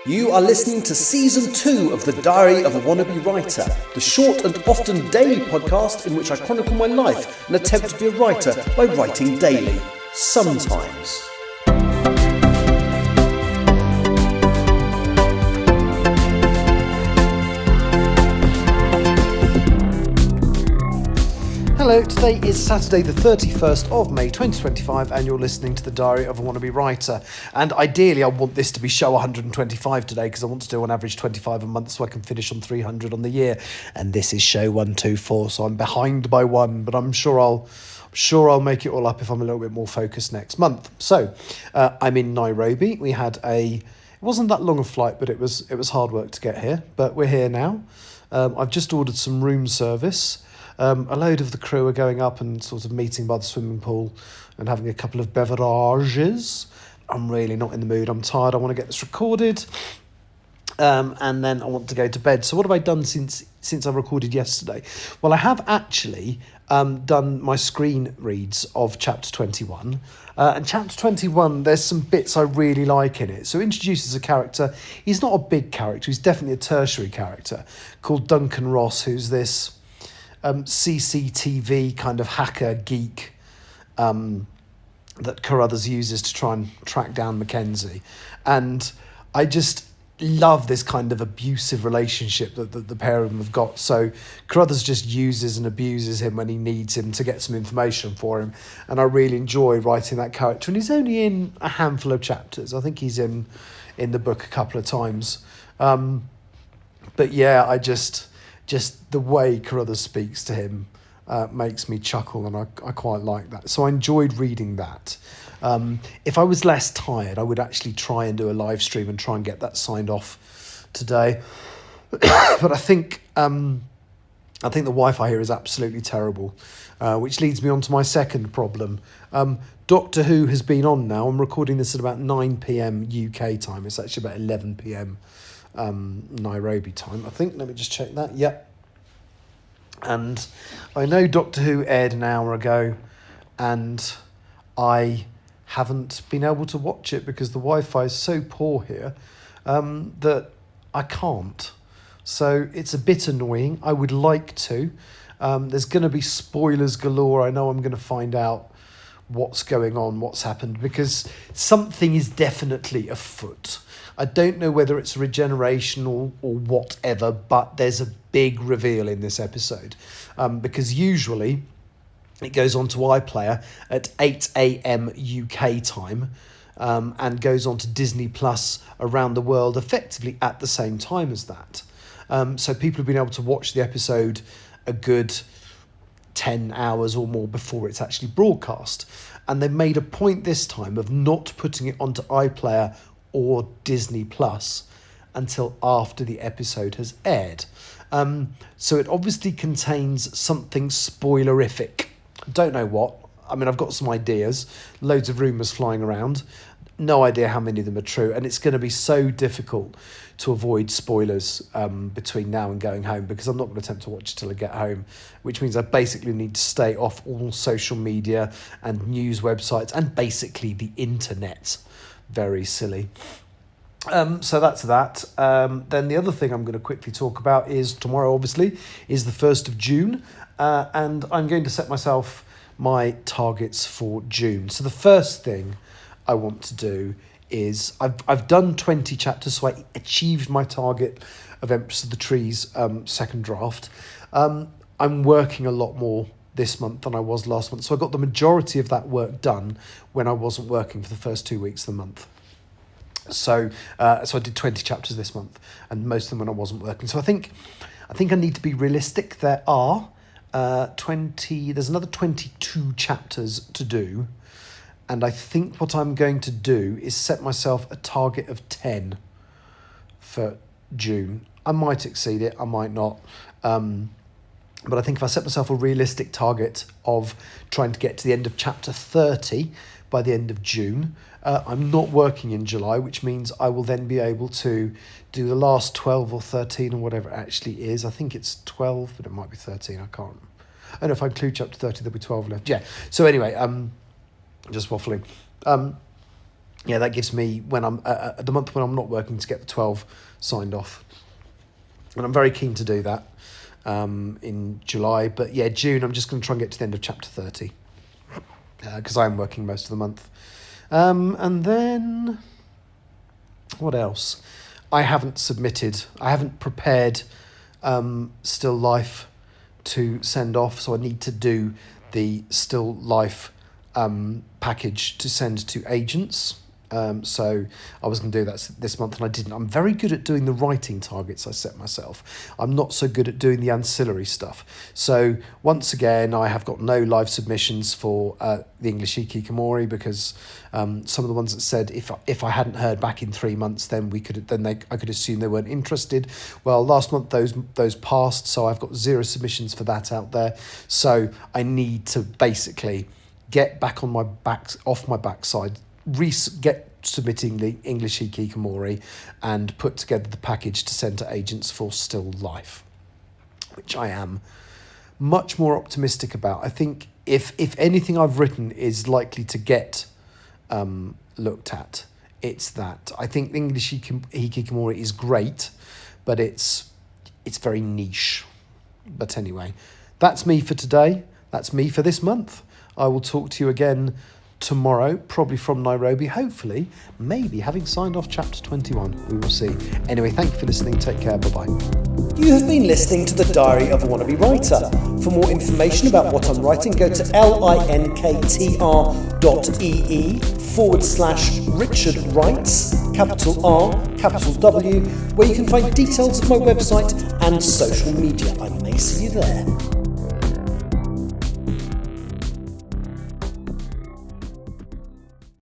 You are listening to Season 2 of The Diary of a Wannabe Writer, the short and often daily podcast in which I chronicle my life and attempt to be a writer by writing daily. Sometimes. Hello, today is Saturday the 31st of May 2025 and you're listening to The Diary of a Wannabe Writer. And ideally I want this to be show 125 today because I want to do on average 25 a month so I can finish on 300 on the year. And this is show 124, so I'm behind by one, but I'm sure I'll make it all up if I'm a little bit more focused next month. So I'm in Nairobi. We had it wasn't that long a flight, but it was hard work to get here, but we're here now. I've just ordered some room service. A load of the crew are going up and sort of meeting by the swimming pool and having a couple of beverages. I'm really not in the mood. I'm tired. I want to get this recorded. And then I want to go to bed. So what have I done since I recorded yesterday? Well, I have actually done my screen reads of chapter 21. And chapter 21, there's some bits I really like in it. So it introduces a character. He's not a big character. He's definitely a tertiary character called Duncan Ross, who's this CCTV kind of hacker geek that Carruthers uses to try and track down Mackenzie. And I just love this kind of abusive relationship that the pair of them have got. So Carruthers just uses and abuses him when he needs him to get some information for him. And I really enjoy writing that character. And he's only in a handful of chapters. I think he's in the book a couple of times. But yeah, I just the way Carruthers speaks to him makes me chuckle, and I quite like that. So I enjoyed reading that. If I was less tired, I would actually try and do a live stream and try and get that signed off today. But I think the Wi-Fi here is absolutely terrible, which leads me on to my second problem. Doctor Who has been on now. I'm recording this at about 9 p.m. UK time. It's actually about 11 p.m. Nairobi time, I think. Let me just check that. Yep. And I know Doctor Who aired an hour ago and I haven't been able to watch it because the Wi-Fi is so poor here that I can't. So it's a bit annoying. I would like to. There's going to be spoilers galore. I know I'm going to find out what's going on, what's happened, because something is definitely afoot. I don't know whether it's regeneration or whatever, but there's a big reveal in this episode because usually it goes on to iPlayer at 8 a.m. UK time and goes on to Disney Plus around the world effectively at the same time as that. So people have been able to watch the episode a good 10 hours or more before it's actually broadcast. And they made a point this time of not putting it onto iPlayer or Disney Plus until after the episode has aired. So it obviously contains something spoilerific. Don't know what. I mean, I've got some ideas, loads of rumours flying around. No idea how many of them are true. And it's going to be so difficult to avoid spoilers between now and going home because I'm not going to attempt to watch it till I get home, which means I basically need to stay off all social media and news websites and basically the internet. Very silly. So that's that. Then the other thing I'm going to quickly talk about is tomorrow, obviously, is the 1st of June. And I'm going to set myself my targets for June. So the first thing I want to do is I've done 20 chapters, so I achieved my target of Empress of the Trees second draft. I'm working a lot more this month than I was last month. So I got the majority of that work done when I wasn't working for the first 2 weeks of the month. So I did 20 chapters this month and most of them when I wasn't working. So I think I need to be realistic. There's another 22 chapters to do. And I think what I'm going to do is set myself a target of 10 for June. I might exceed it, I might not. But I think if I set myself a realistic target of trying to get to the end of chapter 30 by the end of June, I'm not working in July, which means I will then be able to do the last 12 or 13 or whatever it actually is. I think it's 12, but it might be 13. I can't. I know if I include chapter 30, there'll be 12 left. Yeah. So anyway, just waffling. yeah, that gives me when I'm the month when I'm not working to get the 12 signed off, and I'm very keen to do that in July. But yeah, June I'm just going to try and get to the end of chapter 30 because I am working most of the month, and then what else? I haven't prepared Still Life to send off, so I need to do the Still Life package to send to agents. So I was going to do that this month and I didn't. I'm very good at doing the writing targets I set myself. I'm not so good at doing the ancillary stuff. So once again, I have got no live submissions for the English Hikikomori because some of the ones that said if I hadn't heard back in 3 months, then I could assume they weren't interested. Well, last month those passed, so I've got 0 submissions for that out there. So I need to basically get back off my backside, get submitting the English Hikikomori and put together the package to send to agents for Still Life, which I am much more optimistic about. I think if anything I've written is likely to get looked at, it's that. I think English Hikikomori is great, but it's very niche. But anyway, that's me for today. That's me for this month. I will talk to you again tomorrow, probably from Nairobi, hopefully, maybe having signed off chapter 21. We will see. Anyway, thank you for listening. Take care. Bye-bye. You have been listening to The Diary of a Wannabe Writer. For more information about what I'm writing, go to linktr.ee/Richard Writes, capital R, capital W, where you can find details of my website and social media. I may see you there.